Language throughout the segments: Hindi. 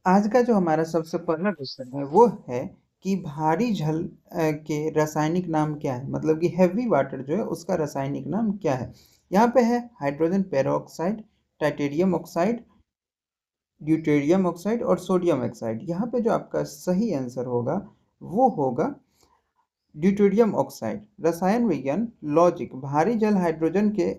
आज का जो हमारा सबसे पहला क्वेश्चन है वो है कि भारी जल के रासायनिक नाम क्या है, मतलब कि हैवी वाटर जो है उसका रासायनिक नाम क्या है। यहाँ पे है hydrogen peroxide, titanium oxide, deuterium oxide और सोडियम ऑक्साइड। यहाँ पे जो आपका सही आंसर होगा वो होगा ड्यूटेरियम ऑक्साइड। रसायन विज्ञान लॉजिक, भारी जल हाइड्रोजन के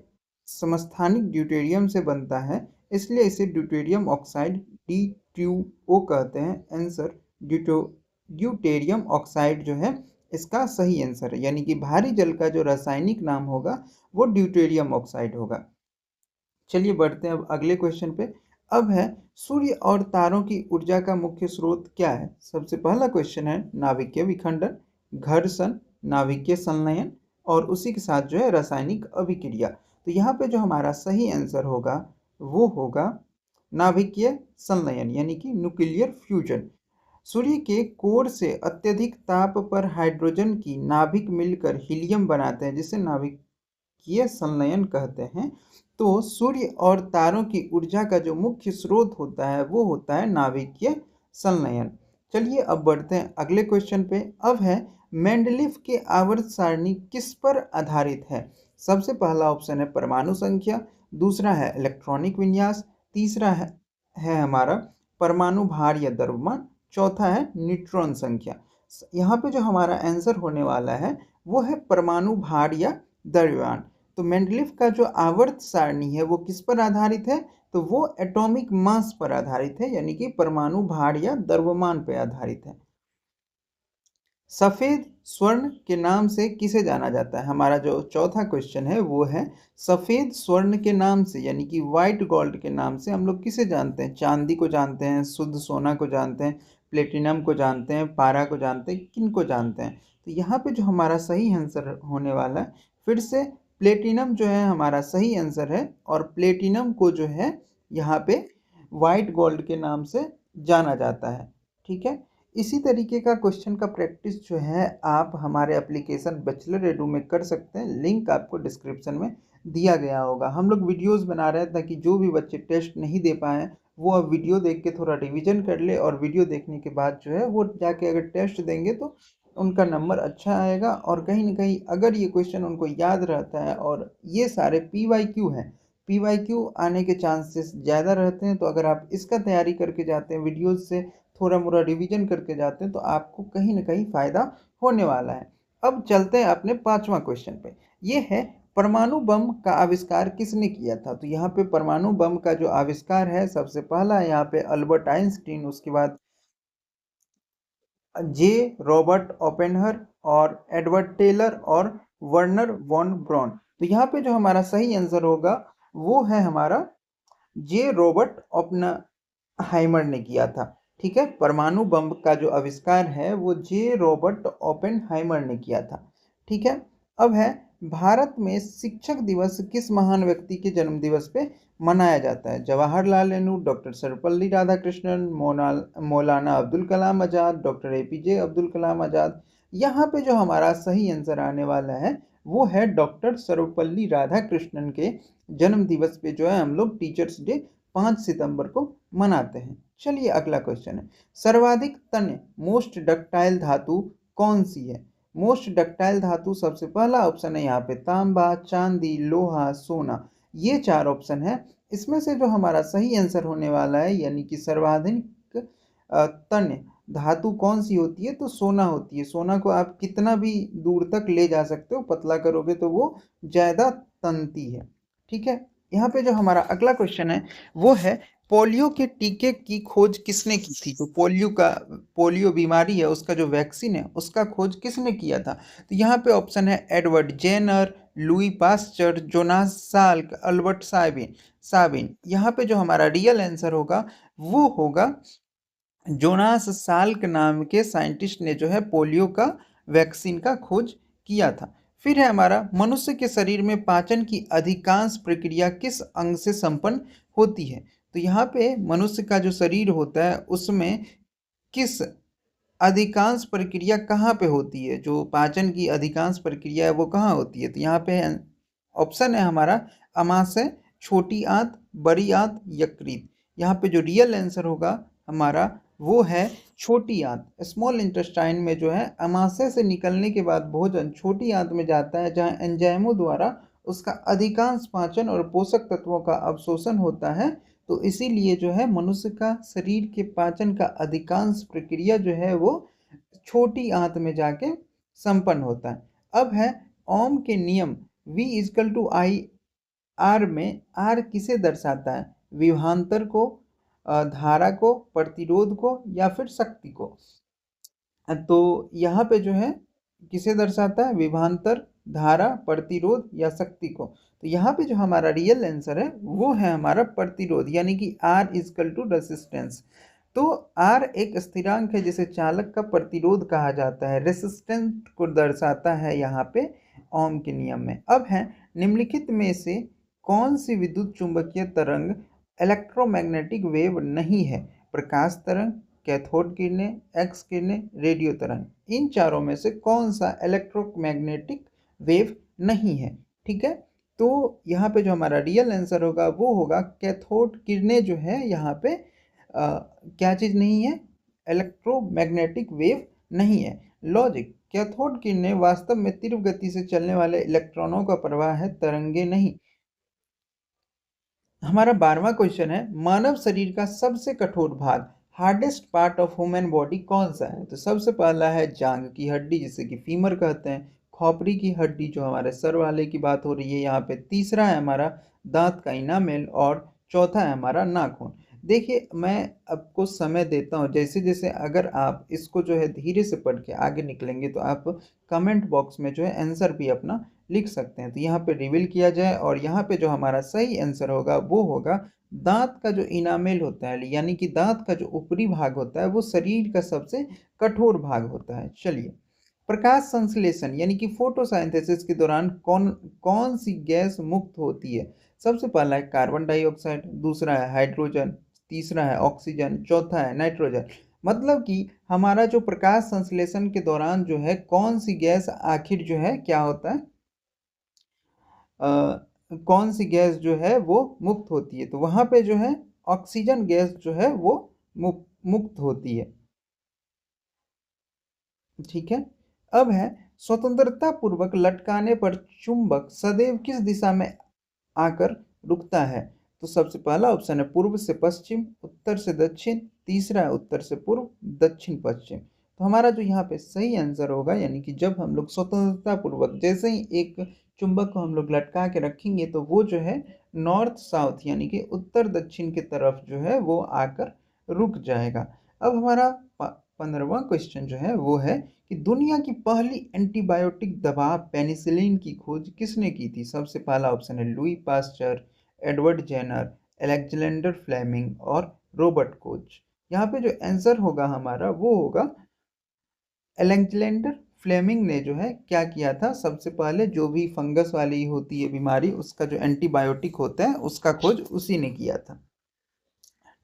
समस्थानिक ड्यूटेरियम से बनता है, इसलिए इसे ड्यूटेरियम ऑक्साइड D2O कहते हैं। आंसर ड्यूटेरियम ऑक्साइड जो है इसका सही आंसर है, यानी कि भारी जल का जो रासायनिक नाम होगा वो ड्यूटेरियम ऑक्साइड होगा। चलिए बढ़ते हैं अब अगले क्वेश्चन पे। अब है सूर्य और तारों की ऊर्जा का मुख्य स्रोत क्या है। सबसे पहला क्वेश्चन है नाभिकीय विखंडन, घर्षण, नाभिकीय संलयन और उसी के साथ जो है रासायनिक अभिक्रिया। तो यहाँ पे जो हमारा सही आंसर होगा वो होगा नाभिकीय संलयन, यानी कि न्यूक्लियर फ्यूजन। सूर्य के कोर से अत्यधिक ताप पर हाइड्रोजन की नाभिक मिलकर हीलियम बनाते हैं, जिसे नाभिकीय संलयन कहते हैं। तो सूर्य और तारों की ऊर्जा का जो मुख्य स्रोत होता है वो होता है नाभिकीय संलयन। चलिए अब बढ़ते हैं अगले क्वेश्चन पे। अब है मेंडलीफ के आवर्त सारणी किस पर आधारित है। सबसे पहला ऑप्शन है परमाणु संख्या, दूसरा है इलेक्ट्रॉनिक विन्यास, तीसरा है हमारा परमाणु भार या द्रव्यमान, चौथा है न्यूट्रॉन संख्या। यहाँ पे जो हमारा आंसर होने वाला है वो है परमाणु भार या द्रव्यमान। तो मेंडलीफ का जो आवर्त सारणी है वो किस पर आधारित है, तो वो एटॉमिक मास पर आधारित है, यानी कि परमाणु भार या द्रव्यमान पर आधारित है। सफेद स्वर्ण के नाम से किसे जाना जाता है। हमारा जो चौथा क्वेश्चन है वो है सफेद स्वर्ण के नाम से, यानी कि व्हाइट गोल्ड के नाम से हम लोग किसे जानते हैं। चांदी को जानते हैं, शुद्ध सोना को जानते हैं, प्लेटिनम को जानते हैं, पारा को जानते हैं, किन को जानते हैं। तो यहाँ पे जो हमारा सही आंसर होने वाला है, फिर से प्लेटिनम जो है हमारा सही आंसर है, और प्लेटिनम को जो है यहाँ पे व्हाइट गोल्ड के नाम से जाना जाता है। ठीक है, इसी तरीके का क्वेश्चन का प्रैक्टिस जो है आप हमारे एप्लीकेशन बैचलर एडू में कर सकते हैं। लिंक आपको डिस्क्रिप्शन में दिया गया होगा। हम लोग वीडियोस बना रहे हैं ताकि जो भी बच्चे टेस्ट नहीं दे पाए वो अब वीडियो देख के थोड़ा रिवीजन कर ले, और वीडियो देखने के बाद जो है वो जाके अगर टेस्ट देंगे तो उनका नंबर अच्छा आएगा। और कहीं ना कहीं अगर ये क्वेश्चन उनको याद रहता है, और ये सारे PYQ हैं, PYQ आने के चांसेस ज़्यादा रहते हैं, तो अगर आप इसका तैयारी करके जाते हैं, वीडियोज़ से थोड़ा मोड़ा रिवीजन करके जाते हैं, तो आपको कहीं ना कहीं फ़ायदा होने वाला है। अब चलते हैं अपने पांचवा क्वेश्चन पे। ये है परमाणु बम का आविष्कार किसने किया था। तो यहाँ पे परमाणु बम का जो आविष्कार है सबसे पहला है यहाँ पे अल्बर्ट आइंस्टीन, उसके बाद जे रॉबर्ट ओपेनहर और एडवर्ड टेलर और वर्नर वॉन ब्रॉन। तो यहाँ पे जो हमारा सही आंसर होगा वो है हमारा जे रॉबर्ट ओपेनहाइमर ने किया था। ठीक है, परमाणु बम का जो आविष्कार है वो जे रॉबर्ट ओपेनहाइमर ने किया था। ठीक है, अब है भारत में शिक्षक दिवस किस महान व्यक्ति के जन्म दिवस पे मनाया जाता है। जवाहरलाल नेहरू, डॉक्टर सर्वपल्ली राधाकृष्णन, मौलाना अब्दुल कलाम आज़ाद, डॉक्टर APJ अब्दुल कलाम आज़ाद। यहाँ पे जो हमारा सही आंसर आने वाला है वो है डॉक्टर सर्वपल्ली राधाकृष्णन के जन्म दिवस पे जो है हम लोग टीचर्स डे 5 सितंबर को मनाते हैं। चलिए अगला क्वेश्चन है, सर्वाधिक तन्य मोस्ट डक्टाइल धातु कौन सी है। मोस्ट डक्टाइल धातु सबसे पहला ऑप्शन है यहाँ पे तांबा, चांदी, लोहा, सोना। ये चार ऑप्शन है, इसमें से जो हमारा सही आंसर होने वाला है, यानी कि सर्वाधिक तन्य धातु कौन सी होती है, तो सोना होती है। सोना को आप कितना भी दूर तक ले जा सकते हो, पतला करोगे तो वो ज़्यादा तनती है। ठीक है, यहाँ पे जो हमारा अगला क्वेश्चन है वो है पोलियो के टीके की खोज किसने की थी। तो पोलियो बीमारी है उसका जो वैक्सीन है उसका खोज किसने किया था। तो यहाँ पे ऑप्शन है Edward Jenner, Louis Pasteur, Jonas Salk, Albert Sabin Sabin. यहाँ पे जो हमारा रियल आंसर होगा वो होगा जोनास साल्क नाम के साइंटिस्ट ने जो है पोलियो का वैक्सीन का खोज किया था। फिर है हमारा मनुष्य के शरीर में पाचन की अधिकांश प्रक्रिया किस अंग से संपन्न होती है। तो यहाँ पे मनुष्य का जो शरीर होता है उसमें किस अधिकांश प्रक्रिया कहाँ पे होती है, जो पाचन की अधिकांश प्रक्रिया है वो कहाँ होती है। तो यहाँ पे ऑप्शन है हमारा अमाशय, छोटी आंत, बड़ी आंत, यकृत। यहाँ पे जो रियल आंसर होगा हमारा वो है छोटी आंत। स्मॉल इंटेस्टाइन में जो है अमाशय से निकलने के बाद भोजन छोटी आंत में जाता है, जहाँ एंजाइमों द्वारा उसका अधिकांश पाचन और पोषक तत्वों का अवशोषण होता है। तो इसीलिए जो है मनुष्य का शरीर के पाचन का अधिकांश प्रक्रिया जो है वो छोटी आंत में जाके संपन्न होता है। अब है ओम के नियम V equal to I R में आर किसे दर्शाता है? विभवांतर को, धारा को, प्रतिरोध को या फिर शक्ति को? तो यहाँ पे जो है किसे दर्शाता है? विभवांतर, धारा, प्रतिरोध या शक्ति को। तो यहाँ पे जो हमारा रियल आंसर है वो है हमारा प्रतिरोध, यानी कि R इजकल टू रेसिस्टेंस। तो R एक स्थिरांक है जिसे चालक का प्रतिरोध कहा जाता है, रेसिस्टेंट को दर्शाता है यहाँ पे ओम के नियम में। अब है निम्नलिखित में से कौन सी विद्युत चुंबकीय तरंग इलेक्ट्रोमैग्नेटिक वेव नहीं है? प्रकाश तरंग, कैथोड किरणें, एक्स किरणें, रेडियो तरंग। इन चारों में से कौन सा इलेक्ट्रोमैग्नेटिक वेव नहीं है? ठीक है, तो यहाँ पे जो हमारा रियल आंसर होगा वो होगा कैथोड किरणें जो है यहाँ पे क्या चीज़ नहीं है? इलेक्ट्रोमैग्नेटिक वेव नहीं है। लॉजिक, कैथोड किरणें वास्तव में तीव्र गति से चलने वाले इलेक्ट्रॉनों का प्रवाह है, तरंगे नहीं। हमारा 12वां क्वेश्चन है, मानव शरीर का सबसे कठोर भाग, hardest part of human body कौन सा है? तो सबसे पहला है जांघ की हड्डी, जिसे कि फीमर कहते हैं। खोपड़ी की हड्डी जो हमारे सर वाले की बात हो रही है यहाँ पे। तीसरा है हमारा दांत का इनामेल और चौथा है हमारा नाखून। देखिए, मैं आपको समय देता हूँ, जैसे जैसे अगर आप इसको जो है धीरे से पढ़ के आगे निकलेंगे तो आप कमेंट बॉक्स में जो है आंसर भी अपना लिख सकते हैं। तो यहाँ पे रिवील किया जाए, और यहाँ पे जो हमारा सही आंसर होगा वो होगा दांत का जो इनामेल होता है, यानी कि दांत का जो ऊपरी भाग होता है वो शरीर का सबसे कठोर भाग होता है। चलिए, प्रकाश संश्लेषण यानी कि फोटोसिंथेसिस के दौरान कौन कौन सी गैस मुक्त होती है? सबसे पहला है कार्बन डाइऑक्साइड, दूसरा है हाइड्रोजन, तीसरा है ऑक्सीजन, चौथा है नाइट्रोजन। मतलब कि हमारा जो प्रकाश संश्लेषण के दौरान जो है कौन सी गैस आखिर जो है क्या होता है, कौन सी गैस जो है वो मुक्त होती है? तो वहां पे जो है ऑक्सीजन गैस जो है वो मुक्त होती है। ठीक है, अब है स्वतंत्रता पूर्वक लटकाने पर चुंबक सदैव किस दिशा में आकर रुकता है? तो सबसे पहला ऑप्शन है पूर्व से पश्चिम, उत्तर से दक्षिण, तीसरा है उत्तर से पूर्व, दक्षिण पश्चिम। तो हमारा जो यहाँ पे सही आंसर होगा, यानी कि जब हम लोग स्वतंत्रता पूर्वक जैसे ही एक चुंबक को हम लोग लटका के रखेंगे तो वो जो है नॉर्थ साउथ यानी कि उत्तर दक्षिण की तरफ जो है वो आकर रुक जाएगा। अब हमारा 15वां क्वेश्चन जो है वो है कि दुनिया की पहली एंटीबायोटिक दवा पेनिसिलिन की खोज किसने की थी? सबसे पहला ऑप्शन है Louis Pasteur, Edward Jenner, Alexander Fleming और रॉबर्ट कोच। यहाँ पे जो आंसर होगा हमारा वो होगा अलेक्जेंडर फ्लेमिंग ने जो है क्या किया था, सबसे पहले जो भी फंगस वाली होती है बीमारी उसका जो एंटीबायोटिक होता है उसका खोज उसी ने किया था।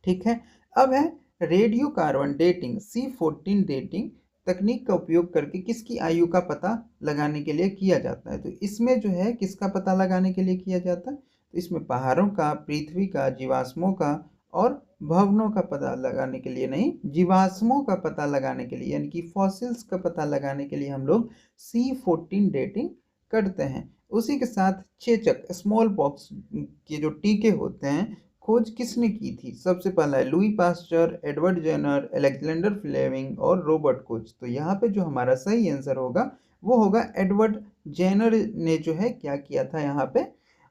ठीक है, अब है radio carbon dating C14 dating तकनीक का उपयोग करके किसकी आयु का पता लगाने के लिए किया जाता है? तो इसमें जो है किसका पता लगाने के लिए किया जाता है? तो इसमें पहाड़ों का, पृथ्वी का, जीवाश्मों का और भवनों का पता लगाने के लिए नहीं, जीवाश्मों का पता लगाने के लिए यानी कि फॉसिल्स का पता लगाने के लिए हम लोग C14 डेटिंग करते हैं। उसी के साथ चेचक, स्मॉल पॉक्स के जो टीके होते हैं, खोज किसने की थी? सबसे पहला है Louis Pasteur, Edward Jenner, Alexander Fleming और रॉबर्ट कोच। तो यहाँ पे जो हमारा सही आंसर होगा वो होगा एडवर्ड जेनर ने जो है क्या किया था, यहाँ पे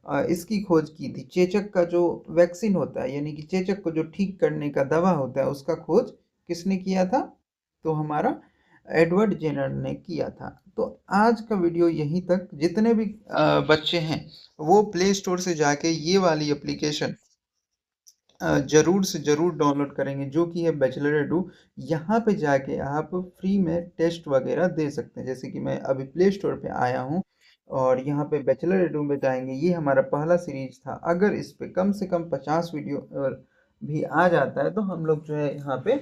इसकी खोज की थी। चेचक का जो वैक्सीन होता है यानी कि चेचक को जो ठीक करने का दवा होता है उसका खोज किसने किया था? तो हमारा एडवर्ड जेनर ने किया था। तो आज का वीडियो यहीं तक। जितने भी बच्चे हैं वो प्ले स्टोर से जाके ये वाली एप्लीकेशन ज़रूर से ज़रूर डाउनलोड करेंगे, जो कि है बैचलर एडू। यहाँ पे जाके आप फ्री में टेस्ट वगैरह दे सकते हैं। जैसे कि मैं अभी प्ले स्टोर पे आया हूँ और यहाँ पे बैचलर एडू में जाएंगे, ये हमारा पहला सीरीज था। अगर इस पे कम से कम 50 वीडियो भी आ जाता है तो हम लोग जो है यहाँ पे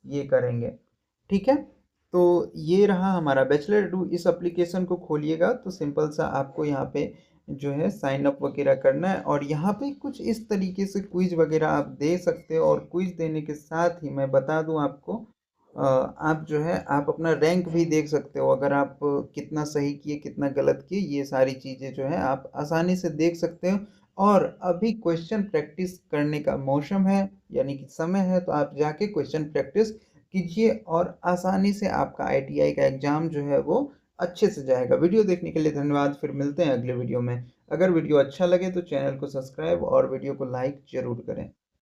ये करेंगे। ठीक है, तो ये रहा हमारा बैचलर एडू। इस एप्लीकेशन को खोलिएगा तो सिंपल सा आपको यहाँ पे जो है साइन अप वगैरह करना है। और यहाँ पे कुछ इस तरीके से क्विज वगैरह आप दे सकते हो, और क्विज देने के साथ ही मैं बता दूं आपको, आप जो है आप अपना रैंक भी देख सकते हो। अगर आप कितना सही किए कितना गलत किए, ये सारी चीज़ें जो है आप आसानी से देख सकते हो। और अभी क्वेश्चन प्रैक्टिस करने का मौसम है, यानी कि समय है, तो आप जाके क्वेश्चन प्रैक्टिस कीजिए और आसानी से आपका आईटीआई का एग्ज़ाम जो है वो अच्छे से जाएगा। वीडियो देखने के लिए धन्यवाद। फिर मिलते हैं अगले वीडियो में। अगर वीडियो अच्छा लगे तो चैनल को सब्सक्राइब और वीडियो को लाइक ज़रूर करें।